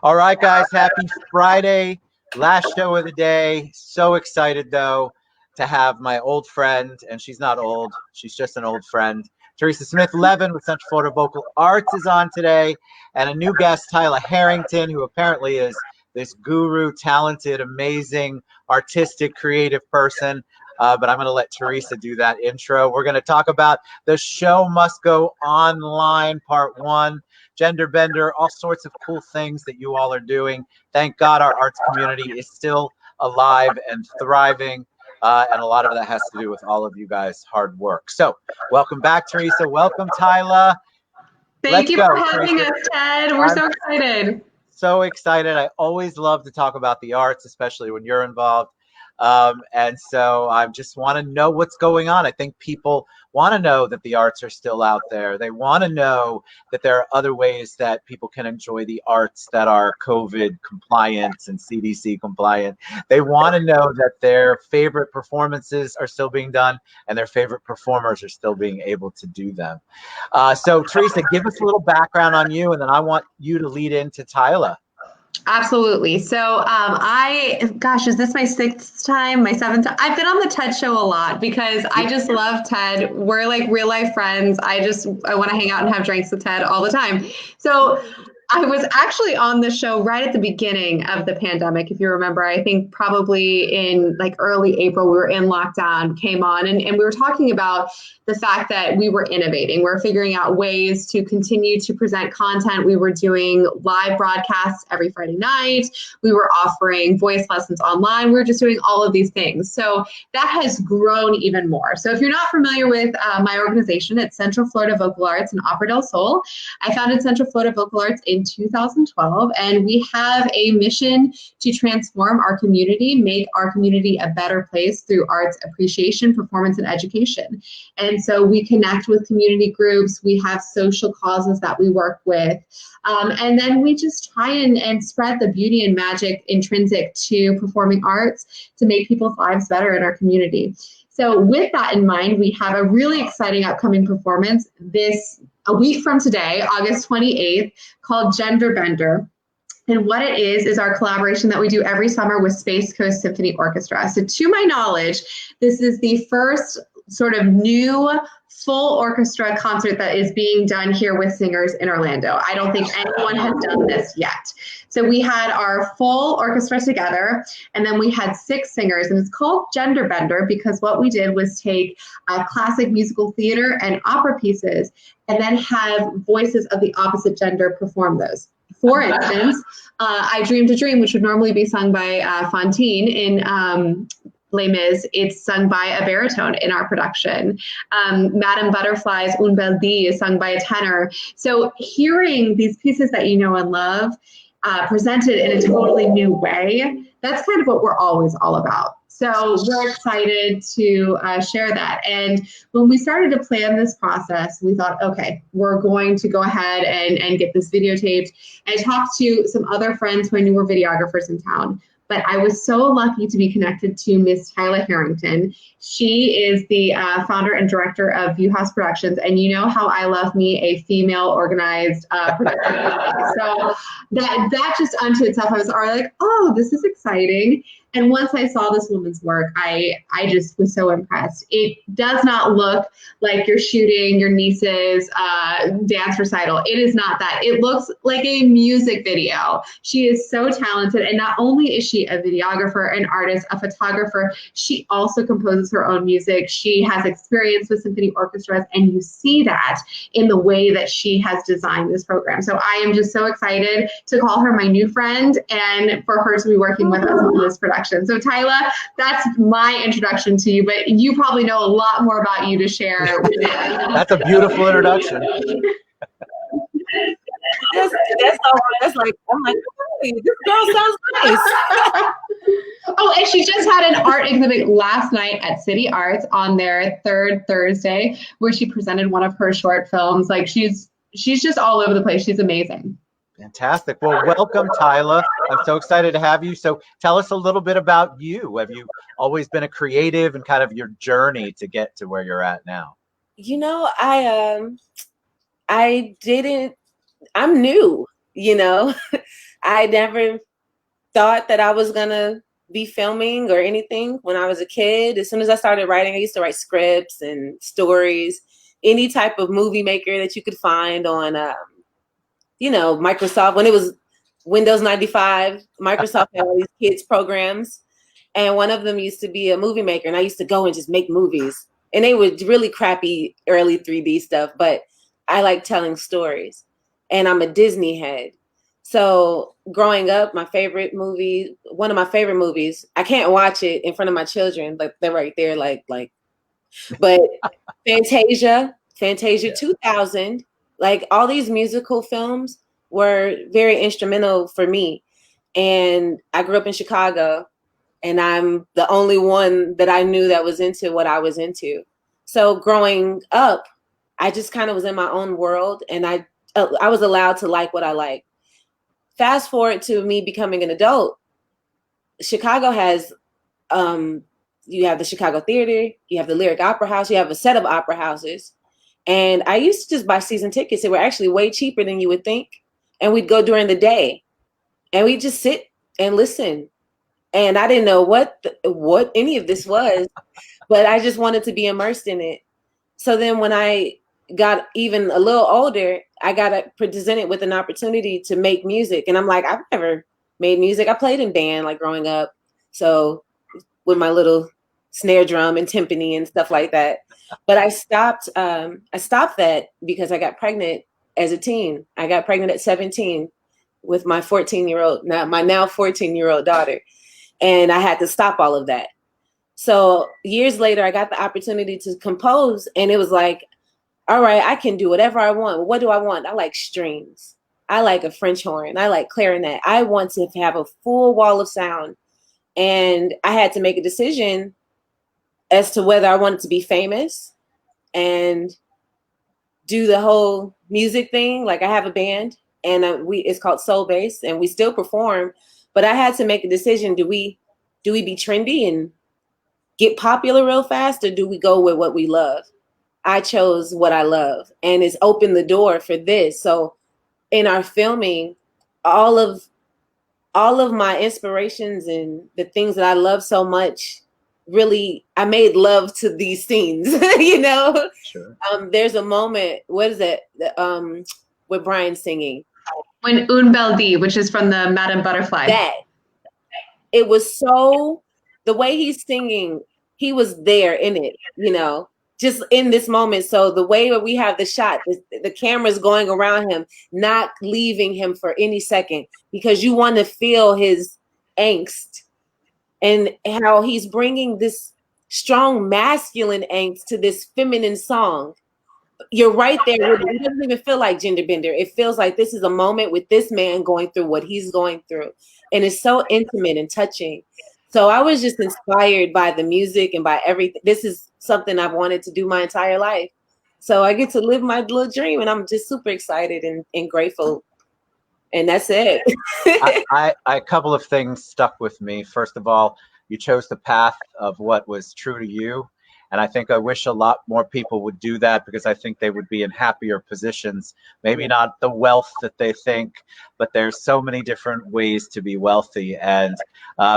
All right, guys, happy Friday. Last show of the day. So excited, though, to have my old friend, and she's not old, she's just an old friend. Theresa Smith-Levin with Central Florida Vocal Arts is on today, and a new guest, Tyla Harrington, who apparently is this guru, talented, amazing, artistic, creative person. But I'm going to let Theresa do that intro. We're going to talk about The Show Must Go Online, Part 1. Gender bender, all sorts of cool things that you all are doing. Thank God our arts community is still alive and thriving. And a lot of that has to do with all of you guys' hard work. So welcome back, Theresa. Welcome, Tyla. Thank you for having us, Ted. We're so excited. So excited. I always love to talk about the arts, especially when you're involved. And so I just want to know what's going on. I think people want to know that the arts are still out there. They want to know that there are other ways that people can enjoy the arts that are COVID compliant and CDC compliant. They want to know that their favorite performances are still being done and their favorite performers are still being able to do them. So Theresa, give us a little background on you, and then I want you to lead into Tyla. Absolutely. So is this my sixth time, my seventh time? I've been on the TED show a lot because I just love Ted. We're like real life friends. I want to hang out and have drinks with Ted all the time. So I was actually on the show right at the beginning of the pandemic. If you remember, I think probably in like early April, we were in lockdown, came on, and we were talking about the fact that we were innovating. We're figuring out ways to continue to present content. We were doing live broadcasts every Friday night. We were offering voice lessons online. We were just doing all of these things. So that has grown even more. So if you're not familiar with my organization, it's Central Florida Vocal Arts in Opera del Sol. I founded Central Florida Vocal Arts in 2012, and we have a mission to transform our community, make our community a better place through arts appreciation, performance, and education. And so we connect with community groups, we have social causes that we work with, and then we just try and spread the beauty and magic intrinsic to performing arts to make people's lives better in our community. So with that in mind, we have a really exciting upcoming performance a week from today, August 28th, called Gender Bender. And what it is our collaboration that we do every summer with Space Coast Symphony Orchestra. So to my knowledge, this is the first sort of new full orchestra concert that is being done here with singers in Orlando. I don't think anyone has done this yet. So we had our full orchestra together, and then we had 6 singers, and it's called Gender Bender because what we did was take classic musical theater and opera pieces and then have voices of the opposite gender perform those. For instance, I Dreamed a Dream, which would normally be sung by Fontaine in Les Mis, it's sung by a baritone in our production. Madame Butterfly's Un Bel Dì is sung by a tenor. So hearing these pieces that you know and love presented in a totally new way, that's kind of what we're always all about. So we're excited to share that. And when we started to plan this process, we thought, okay, we're going to go ahead and get this videotaped. And I talked to some other friends who I knew were videographers in town. But I was so lucky to be connected to Miss Tyla Harrington. She is the founder and director of View House Productions, and you know how I love me a female organized production company. So that just unto itself, I was already like, oh, this is exciting. And once I saw this woman's work, I just was so impressed. It does not look like you're shooting your niece's dance recital. It is not that. It looks like a music video. She is so talented. And not only is she a videographer, an artist, a photographer, she also composes her own music. She has experience with symphony orchestras, and you see that in the way that she has designed this program. So I am just so excited to call her my new friend and for her to be working with us on this production. So Tyla, that's my introduction to you, but you probably know a lot more about you to share. That's a beautiful introduction. That's all right. That's like, I'm like, hey, this girl sounds nice. Oh, and she just had an art exhibit last night at City Arts on their third Thursday, where she presented one of her short films. Like she's just all over the place. She's amazing. Fantastic. Well, welcome, Tyla. I'm so excited to have you. So tell us a little bit about you. Have you always been a creative, and kind of your journey to get to where you're at now? I'm new. you know. I never thought that I was gonna be filming or anything when I was a kid. As soon as I started writing, I used to write scripts and stories, any type of movie maker that you could find on, Microsoft. When it was Windows 95, Microsoft had all these kids programs. And one of them used to be a movie maker. And I used to go and just make movies. And they were really crappy early 3D stuff. But I like telling stories. And I'm a Disney head. So growing up, one of my favorite movies, I can't watch it in front of my children, but they're right there, but Fantasia 2000, like all these musical films were very instrumental for me. And I grew up in Chicago, and I'm the only one that I knew that was into what I was into. So growing up, I just kind of was in my own world, and I was allowed to like what I like. Fast forward to me becoming an adult, Chicago has, you have the Chicago Theater, you have the Lyric Opera House, you have a set of opera houses. And I used to just buy season tickets. They were actually way cheaper than you would think. And we'd go during the day, and we'd just sit and listen. And I didn't know what any of this was, but I just wanted to be immersed in it. So then when I got even a little older, I got presented with an opportunity to make music. And I'm like, I've never made music. I played in band like growing up. So with my little snare drum and timpani and stuff like that. But I stopped that because I got pregnant as a teen. I got pregnant at 17 with my 14-year-old daughter. And I had to stop all of that. So years later, I got the opportunity to compose, and it was like, all right, I can do whatever I want. What do I want? I like strings. I like a French horn. I like clarinet. I want to have a full wall of sound. And I had to make a decision as to whether I wanted to be famous and do the whole music thing. Like I have a band, and it's called Soul Bass, and we still perform. But I had to make a decision. Do we be trendy and get popular real fast, or do we go with what we love? I chose what I love, and it's opened the door for this. So in our filming, all of my inspirations and the things that I love so much, really, I made love to these scenes, you know? Sure. There's a moment, what is it? With Brian singing. When Un Bel Di, which is from the Madame Butterfly. That. It was so, the way he's singing, he was there in it, you know, just in this moment. So the way that we have the shot, the camera's going around him, not leaving him for any second, because you want to feel his angst and how he's bringing this strong masculine angst to this feminine song. You're right there. It doesn't even feel like gender bender. It feels like this is a moment with this man going through what he's going through. And it's so intimate and touching. So I was just inspired by the music and by everything. This is something I've wanted to do my entire life. So I get to live my little dream, and I'm just super excited and grateful. And that's it. A couple of things stuck with me. First of all, you chose the path of what was true to you. And I think I wish a lot more people would do that, because I think they would be in happier positions. Maybe not the wealth that they think, but there's so many different ways to be wealthy, and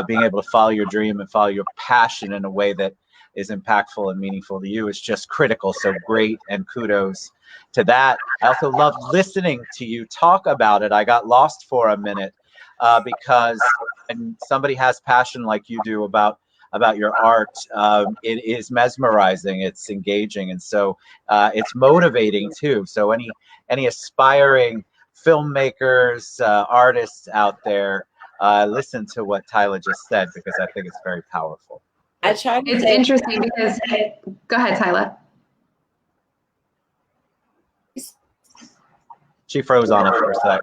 being able to follow your dream and follow your passion in a way that is impactful and meaningful to you is just critical. So great, and kudos to that. I also love listening to you talk about it. I got lost for a minute because when somebody has passion like you do about your art, it is mesmerizing, it's engaging, and so it's motivating too. So any aspiring filmmakers, artists out there, listen to what Tyla just said, because I think it's very powerful. It's interesting because, go ahead, Tyla. She froze on us for a sec.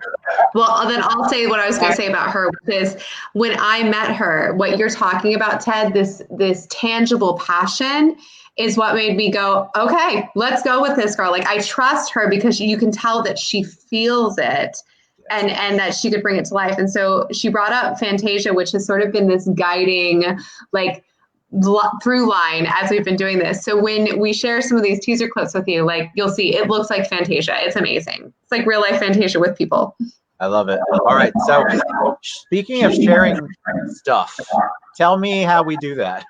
Well, then I'll say what I was going to say about her, which is when I met her, what you're talking about, Ted, this tangible passion is what made me go, okay, let's go with this girl. Like, I trust her because you can tell that she feels it and that she could bring it to life. And so she brought up Fantasia, which has sort of been this guiding, like, through line as we've been doing this. So when we share some of these teaser clips with you, like, you'll see it looks like Fantasia. It's amazing. It's like real life Fantasia with people. I love it. All right. So speaking of sharing stuff, tell me how we do that.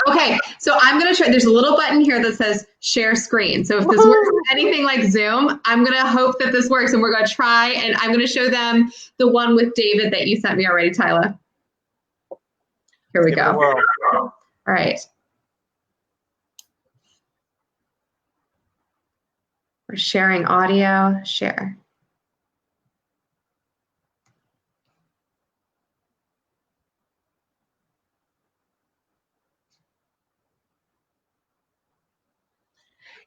Okay, so I'm going to try. There's a little button here that says share screen. So if this works with anything like Zoom, I'm going to hope that this works, and we're going to try, and I'm going to show them the one with David that you sent me already, Tyla. Here we go. All right. We're sharing audio, share.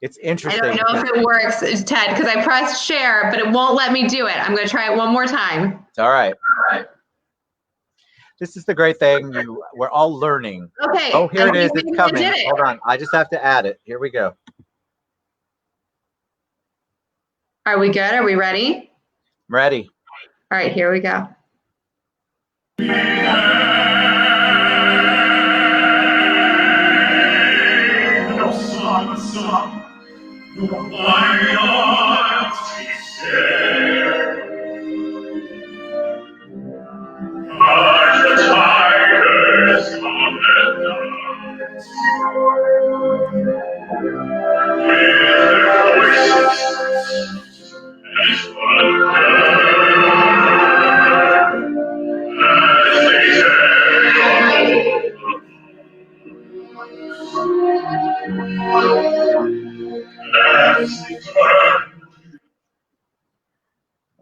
It's interesting. I don't know if it works, Ted, because I pressed share, but it won't let me do it. I'm going to try it one more time. It's all right. This is the great thing. We're all learning. Okay. Oh, here it is. It's coming. Hold on. I just have to add it. Here we go. Are we good? Are we ready? I'm ready. All right, here we go.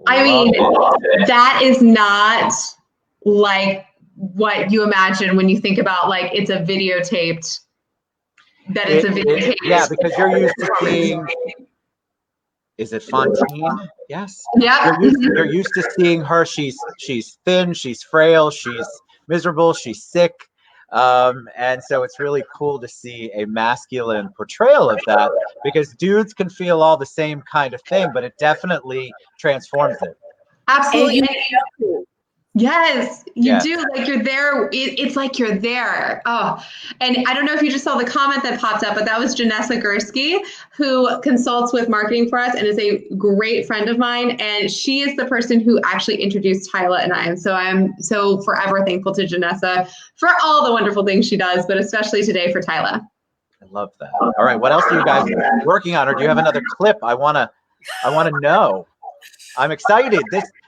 I mean, that is not like what you imagine when you think about like it's a videotaped. Yeah, because you're used to seeing. Is it Fontaine? Yes. Yeah. You're used to seeing her. She's thin. She's frail. She's miserable. She's sick. And so it's really cool to see a masculine portrayal of that, because dudes can feel all the same kind of thing, but it definitely transforms it. Absolutely. Yes, you do. Like you're there. It's like you're there. Oh, and I don't know if you just saw the comment that popped up, but that was Janessa Gursky, who consults with marketing for us and is a great friend of mine. And she is the person who actually introduced Tyla and I. And so I'm so forever thankful to Janessa for all the wonderful things she does, but especially today for Tyla. I love that. All right, what else are you guys working on, or do you have another clip? I wanna know. I'm excited.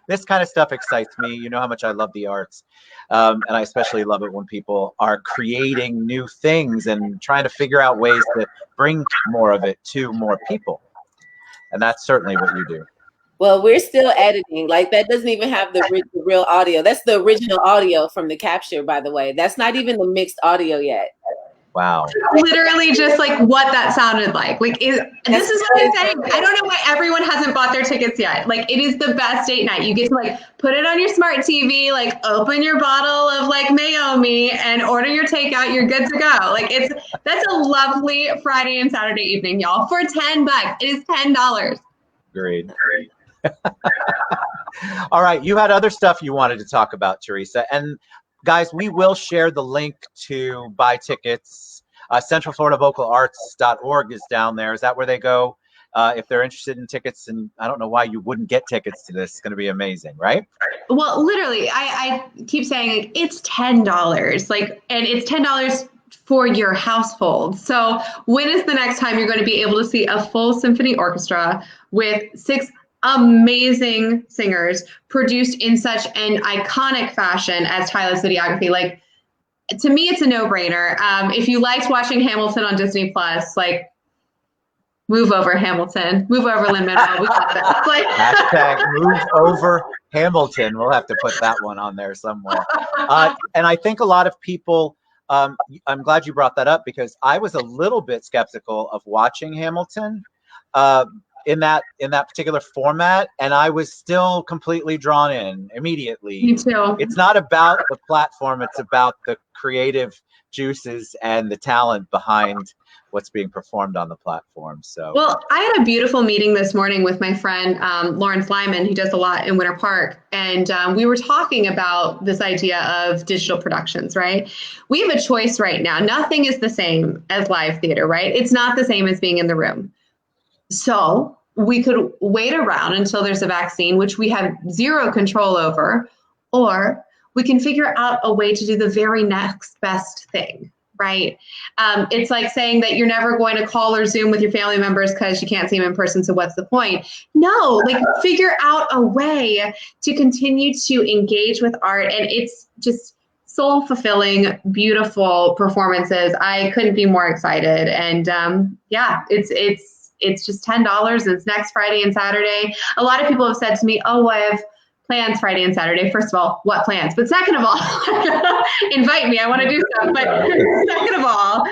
This kind of stuff excites me. You know how much I love the arts. And I especially love it when people are creating new things and trying to figure out ways to bring more of it to more people. And that's certainly what you do. Well, we're still editing. Like that doesn't even have the real audio. That's the original audio from the capture, by the way. That's not even the mixed audio yet. Wow. Literally just like what that sounded like. Like this is what I'm saying. I don't know why everyone hasn't bought their tickets yet. Like it is the best date night. You get to like put it on your smart TV, like open your bottle of like Mayomi and order your takeout. You're good to go. Like that's a lovely Friday and Saturday evening, y'all. For $10. It is $10. Great. All right. You had other stuff you wanted to talk about, Theresa. And guys, we will share the link to buy tickets. CentralFloridaVocalArts.org is down there. Is that where they go if they're interested in tickets? And I don't know why you wouldn't get tickets to this. It's going to be amazing, right? Well, literally, I keep saying like, it's $10. Like, and it's $10 for your household. So when is the next time you're going to be able to see a full symphony orchestra with 6 amazing singers produced in such an iconic fashion as Tyla's videography? Like, to me, it's a no-brainer. If you liked watching Hamilton on Disney Plus, like, move over Hamilton, move over Lin-Manuel. We got this. Like, hashtag move over Hamilton. We'll have to put that one on there somewhere. And I think a lot of people, I'm glad you brought that up, because I was a little bit skeptical of watching Hamilton in that particular format, and I was still completely drawn in immediately. Me too. It's not about the platform, it's about the creative juices and the talent behind what's being performed on the platform. So, well, I had a beautiful meeting this morning with my friend Lawrence Lyman, who does a lot in Winter Park, and we were talking about this idea of digital productions, right? We have a choice right now. Nothing is the same as live theater, right? It's not the same as being in the room. So we could wait around until there's a vaccine, which we have zero control over, or we can figure out a way to do the very next best thing, right? It's like saying that you're never going to call or Zoom with your family members because you can't see them in person, so what's the point? No, like figure out a way to continue to engage with art, and it's just soul-fulfilling, beautiful performances. I couldn't be more excited, and yeah, it's just $10. It's next Friday and Saturday. A lot of people have said to me, oh, I have plans Friday and Saturday. First of all, what plans? But second of all, invite me. I want to do stuff. But second of all,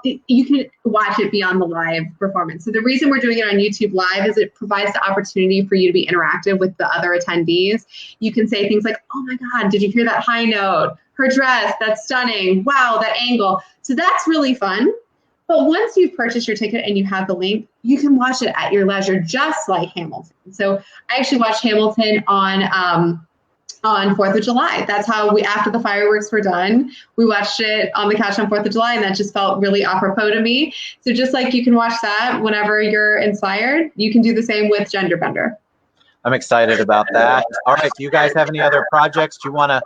you can watch it beyond the live performance. So the reason we're doing it on YouTube Live is it provides the opportunity for you to be interactive with the other attendees. You can say things like, oh my God, did you hear that high note? Her dress, that's stunning. Wow, that angle. So that's really fun. But once you've purchased your ticket and you have the link, you can watch it at your leisure, just like Hamilton. So I actually watched Hamilton on 4th of July. That's how after the fireworks were done, we watched it on the couch on 4th of July, and that just felt really apropos to me. So just like you can watch that whenever you're inspired, you can do the same with Gender Bender. I'm excited about that. All right, do you guys have any other projects you want to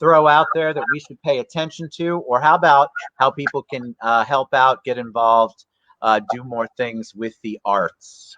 throw out there that we should pay attention to? Or how about how people can help out, get involved, do more things with the arts?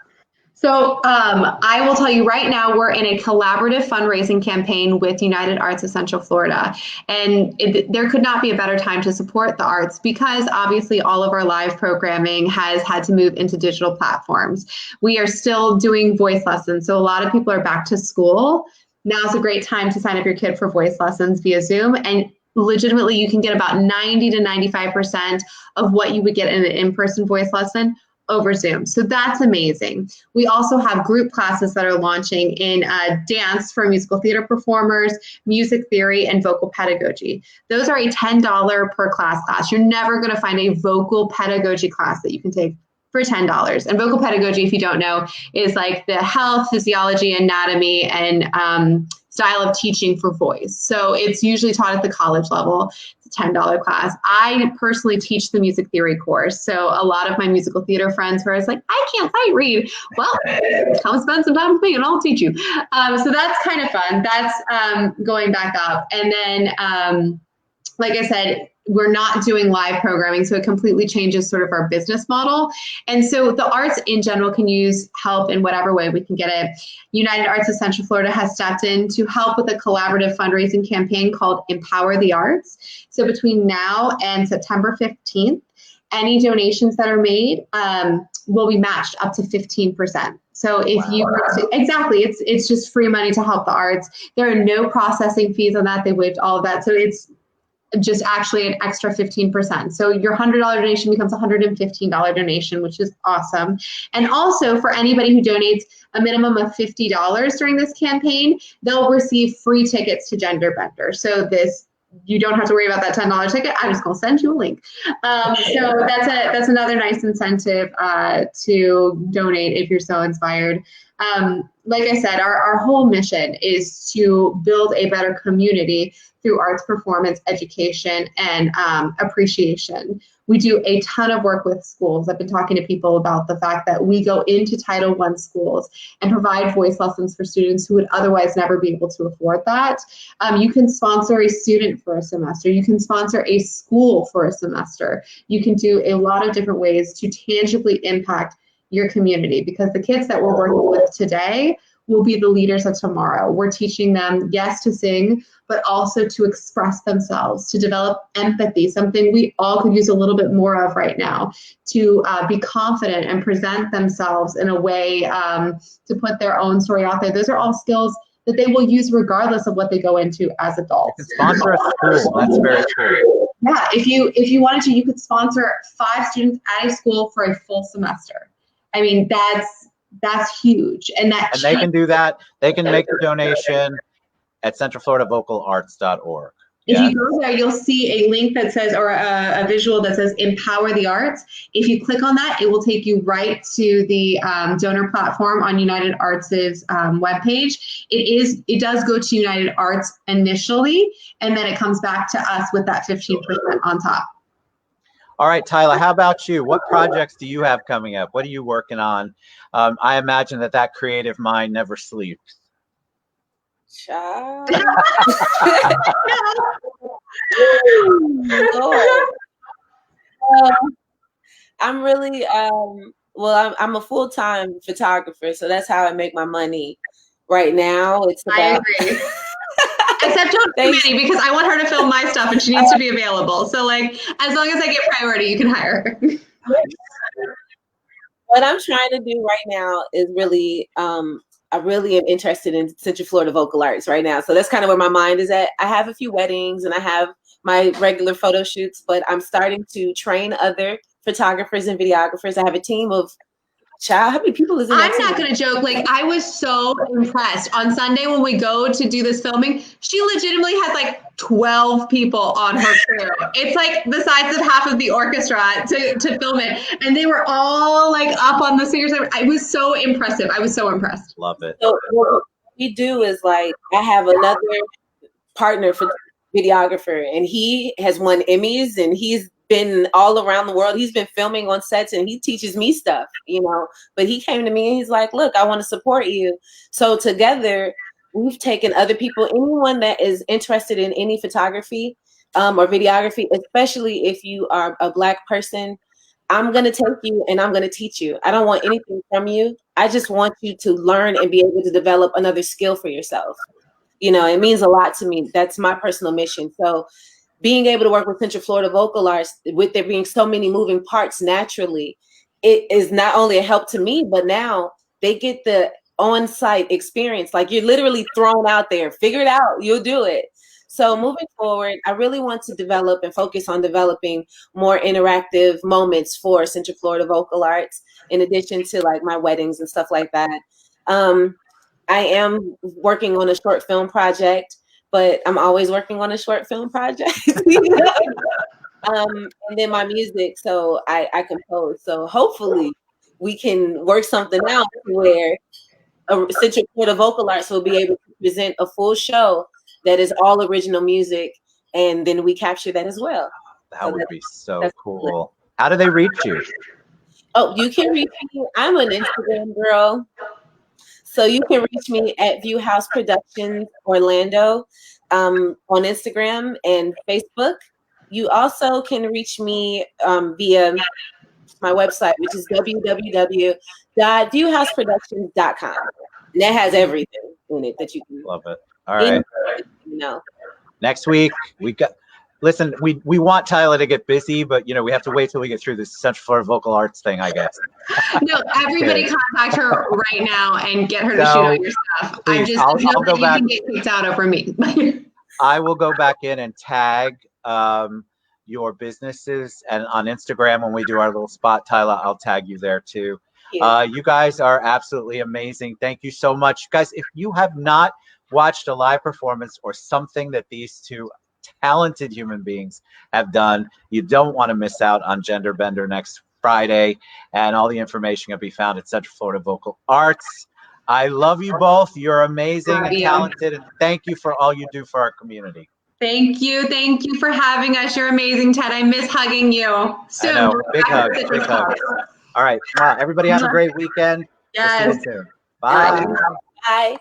So I will tell you right now, we're in a collaborative fundraising campaign with United Arts of Central Florida. And there could not be a better time to support the arts, because obviously all of our live programming has had to move into digital platforms. We are still doing voice lessons. So a lot of people are back to school. Now's a great time to sign up your kid for voice lessons via Zoom. And legitimately, you can get about 90 to 95% of what you would get in an in-person voice lesson over Zoom. So that's amazing. We also have group classes that are launching in dance for musical theater performers, music theory, and vocal pedagogy. Those are a $10 per class. You're never going to find a vocal pedagogy class that you can take for $10. And vocal pedagogy, if you don't know, is like the health, physiology, anatomy, and style of teaching for voice. So it's usually taught at the college level. It's a $10 class. I personally teach the music theory course. So a lot of my musical theater friends who are like, I can't sight read. Well, come spend some time with me and I'll teach you. So that's kind of fun. That's going back up. And then, like I said, we're not doing live programming, so it completely changes sort of our business model. And so the arts in general can use help in whatever way we can get it. United Arts of Central Florida has stepped in to help with a collaborative fundraising campaign called Empower the Arts. So between now and September 15th, any donations that are made will be matched up to 15%. So if exactly, it's just free money to help the arts. There are no processing fees on that. They waived all of that. So it's just actually an extra 15%. So your $100 donation becomes a $115 donation, which is awesome. And also for anybody who donates a minimum of $50 during this campaign, they'll receive free tickets to Gender Bender. So you don't have to worry about that $10 ticket. I'm just going to send you a link. So that's another nice incentive to donate if you're so inspired. Like I said, our whole mission is to build a better community through arts performance, education, and appreciation. We do a ton of work with schools. I've been talking to people about the fact that we go into Title I schools and provide voice lessons for students who would otherwise never be able to afford that. You can sponsor a student for a semester. You can sponsor a school for a semester. You can do a lot of different ways to tangibly impact your community, because the kids that we're working with today will be the leaders of tomorrow. We're teaching them, yes, to sing, but also to express themselves, to develop empathy, something we all could use a little bit more of right now, to be confident and present themselves in a way to put their own story out there. Those are all skills that they will use regardless of what they go into as adults. You can sponsor a school. That's very true. Yeah, if you wanted to, you could sponsor 5 students at a school for a full semester. I mean, that's huge. And they can do that. They can make the donation at centralfloridaVocalArts.org. If you go there, you'll see a link that says, or a visual that says Empower the Arts. If you click on that, it will take you right to the donor platform on United Arts' webpage. It does go to United Arts initially, and then it comes back to us with that 15% on top. All right, Tyla, how about you? What projects do you have coming up? What are you working on? I imagine that creative mind never sleeps. Child. Lord. I'm really well, I'm a full-time photographer, so that's how I make my money right now. It's about I agree. Except don't too many, because I want her to film my stuff and she needs to be available. So like, as long as I get priority, you can hire her. What I'm trying to do right now is really I really am interested in Central Florida vocal arts right now. So that's kind of where my mind is at. I have a few weddings and I have my regular photo shoots, but I'm starting to train other photographers and videographers. I have a team of how many people is in that I'm not team? going to joke. Like, I was so impressed on Sunday when we go to do this filming. She legitimately has like 12 people on her crew. It's like the size of half of the orchestra to film it. And they were all like up on the singers. It was so impressive. I was so impressed. Love it. So what we do is like, I have another partner for videographer, and he has won Emmys, and he's been all around the world. He's been filming on sets, and he teaches me stuff, you know. But he came to me and he's like, look, I want to support you. So together we've taken other people, anyone that is interested in any photography or videography, especially if you are a Black person. I'm going to take you and I'm going to teach you. I don't want anything from you. I just want you to learn and be able to develop another skill for yourself. You know, it means a lot to me. That's my personal mission. So being able to work with Central Florida Vocal Arts, with there being so many moving parts naturally, it is not only a help to me, but now they get the on-site experience. Like, you're literally thrown out there, figure it out, you'll do it. So moving forward, I really want to develop and focus on developing more interactive moments for Central Florida Vocal Arts, in addition to like my weddings and stuff like that. I am working on a short film project, but I'm always working on a short film project. And then my music, so I compose. So hopefully we can work something out where Central Florida Vocal Arts will be able to present a full show that is all original music, and then we capture that as well. That would be so cool. How do they reach you? Oh, you can reach me. I'm an Instagram girl. So you can reach me at View House Productions Orlando on Instagram and Facebook. You also can reach me via my website, which is www.viewhouseproductions.com. And that has everything in it that you can. Love it. All right. You know. Next week we got. Listen, we want Tyla to get busy, but you know we have to wait till we get through this Central Florida Vocal Arts thing, I guess. No, everybody contact her right now and get her to shoot all your stuff. Please, I'll go back. You can get kicked out over me. I will go back in and tag your businesses, and on Instagram when we do our little spot, Tyla, I'll tag you there too. You guys are absolutely amazing. Thank you so much, guys. If you have not watched a live performance or something that these two talented human beings have done, you don't want to miss out on Gender Bender next Friday, and all the information can be found at Central Florida Vocal Arts. I love you both. You're amazing and talented, and thank you for all you do for our community. Thank you for having us. You're amazing, Ted. I miss hugging you. Soon. I know. Big hug. Big hug. All right, everybody have a great weekend. Yes. We'll see you soon. Bye. Bye.